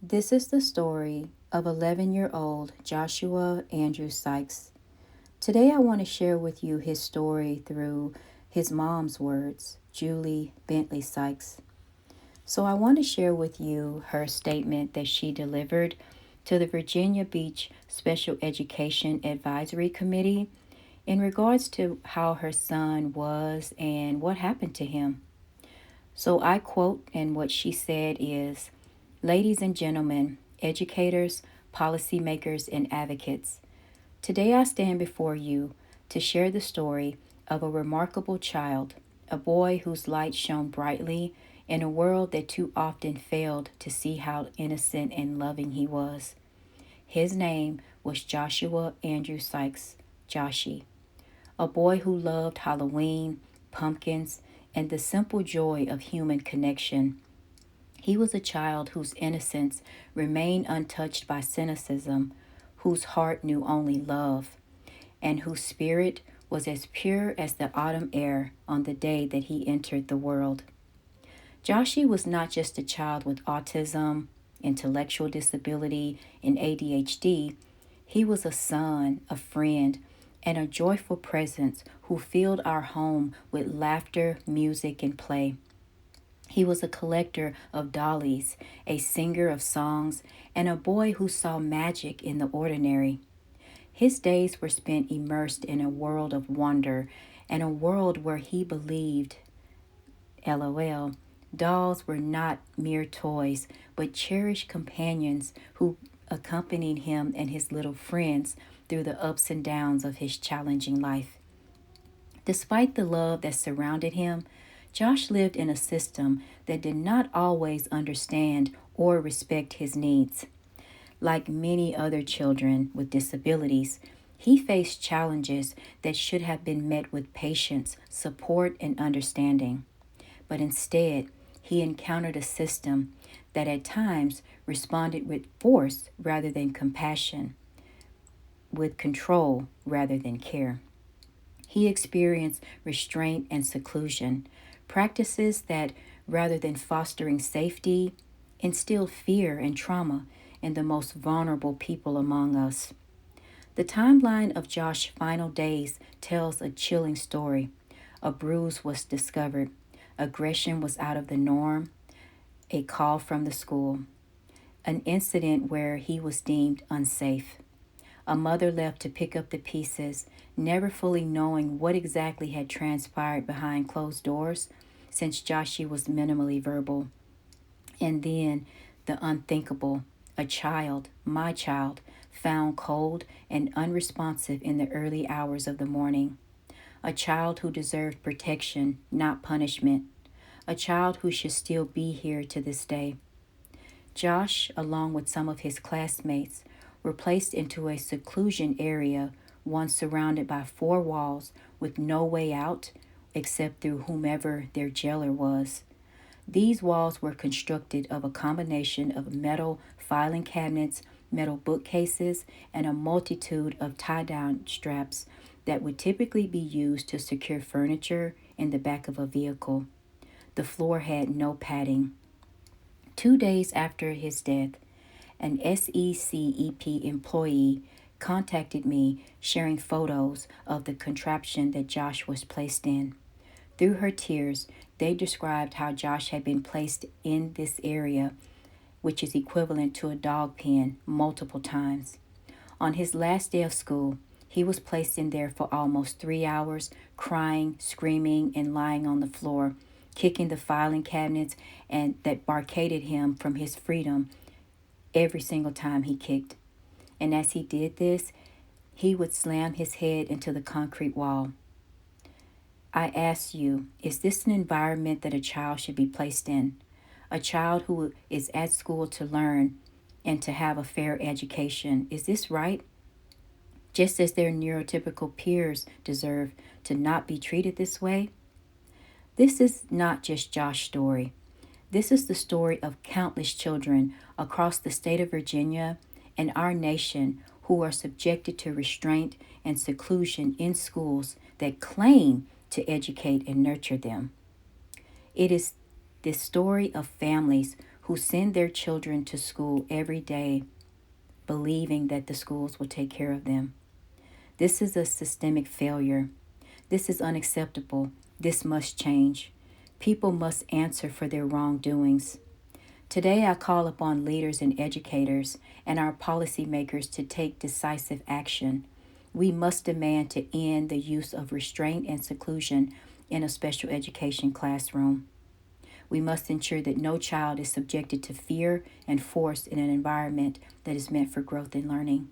This is the story of 11-year-old Joshua Andrew Sikes. Today I want to share with you his story through his mom's words, Julie Bentley Sikes. So I want to share with you her statement that she delivered to the Virginia Beach Special Education Advisory Committee in regards to how her son was and what happened to him. So I quote, and what she said is, "Ladies and gentlemen, educators, policymakers, and advocates, today I stand before you to share the story of a remarkable child, a boy whose light shone brightly in a world that too often failed to see how innocent and loving he was. His name was Joshua Andrew Sikes, Joshy, a boy who loved Halloween, pumpkins, and the simple joy of human connection. He was a child whose innocence remained untouched by cynicism, whose heart knew only love, and whose spirit was as pure as the autumn air on the day that he entered the world. Joshy was not just a child with autism, intellectual disability, and ADHD. He was a son, a friend, and a joyful presence who filled our home with laughter, music, and play. He was a collector of dollies, a singer of songs, and a boy who saw magic in the ordinary. His days were spent immersed in a world of wonder and a world where he believed, LOL, dolls were not mere toys, but cherished companions who accompanied him and his little friends through the ups and downs of his challenging life. Despite the love that surrounded him, Josh lived in a system that did not always understand or respect his needs. Like many other children with disabilities, he faced challenges that should have been met with patience, support, and understanding. But instead, he encountered a system that at times responded with force rather than compassion, with control rather than care. He experienced restraint and seclusion, practices that, rather than fostering safety, instilled fear and trauma in the most vulnerable people among us. The timeline of Josh's final days tells a chilling story. A bruise was discovered, aggression was out of the norm, a call from the school, an incident where he was deemed unsafe. A mother left to pick up the pieces, never fully knowing what exactly had transpired behind closed doors since Joshy was minimally verbal. And then the unthinkable, a child, my child, found cold and unresponsive in the early hours of the morning. A child who deserved protection, not punishment. A child who should still be here to this day. Josh, along with some of his classmates, were placed into a seclusion area, one surrounded by four walls with no way out except through whomever their jailer was. These walls were constructed of a combination of metal filing cabinets, metal bookcases, and a multitude of tie-down straps that would typically be used to secure furniture in the back of a vehicle. The floor had no padding. 2 days after his death, an SECEP employee contacted me sharing photos of the contraption that Josh was placed in. Through her tears, they described how Josh had been placed in this area, which is equivalent to a dog pen, multiple times. On his last day of school, he was placed in there for almost 3 hours, crying, screaming, and lying on the floor, kicking the filing cabinets and that barricaded him from his freedom every single time he kicked. And as he did this, he would slam his head into the concrete wall. I ask you, is this an environment that a child should be placed in? A child who is at school to learn and to have a fair education. Is this right? Just as their neurotypical peers deserve to not be treated this way? This is not just Josh's story. This is the story of countless children across the state of Virginia and our nation who are subjected to restraint and seclusion in schools that claim to educate and nurture them. It is this story of families who send their children to school every day believing that the schools will take care of them. This is a systemic failure. This is unacceptable. This must change. People must answer for their wrongdoings. Today, I call upon leaders and educators and our policymakers to take decisive action. We must demand to end the use of restraint and seclusion in a special education classroom. We must ensure that no child is subjected to fear and force in an environment that is meant for growth and learning.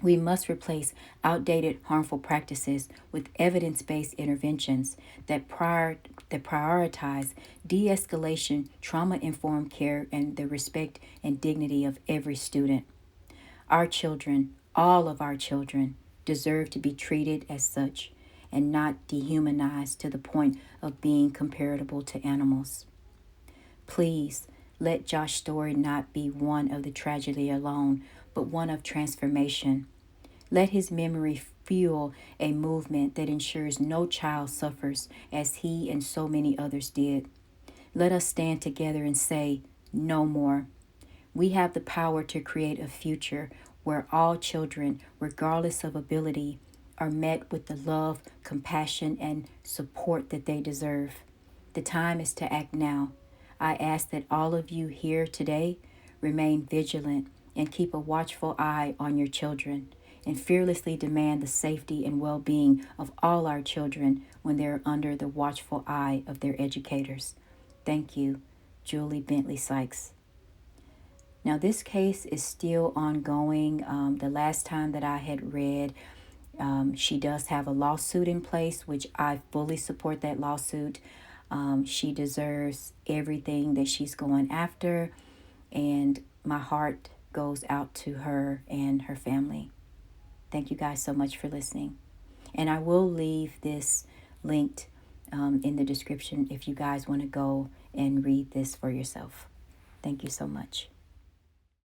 We must replace outdated, harmful practices with evidence-based interventions that prioritize de-escalation, trauma-informed care, and the respect and dignity of every student. Our children, all of our children, deserve to be treated as such and not dehumanized to the point of being comparable to animals. Please, let Josh's story not be one of the tragedy alone, but one of transformation. Let his memory fuel a movement that ensures no child suffers as he and so many others did. Let us stand together and say, no more. We have the power to create a future where all children, regardless of ability, are met with the love, compassion, and support that they deserve. The time is to act now. I ask that all of you here today remain vigilant and keep a watchful eye on your children and fearlessly demand the safety and well-being of all our children when they're under the watchful eye of their educators. Thank you, Julie Sikes. Now, this case is still ongoing. The last time that I had read, she does have a lawsuit in place, which I fully support that lawsuit. She deserves everything that she's going after, and my heart goes out to her and her family. Thank you guys so much for listening. And I will leave this linked in the description if you guys want to go and read this for yourself. Thank you so much.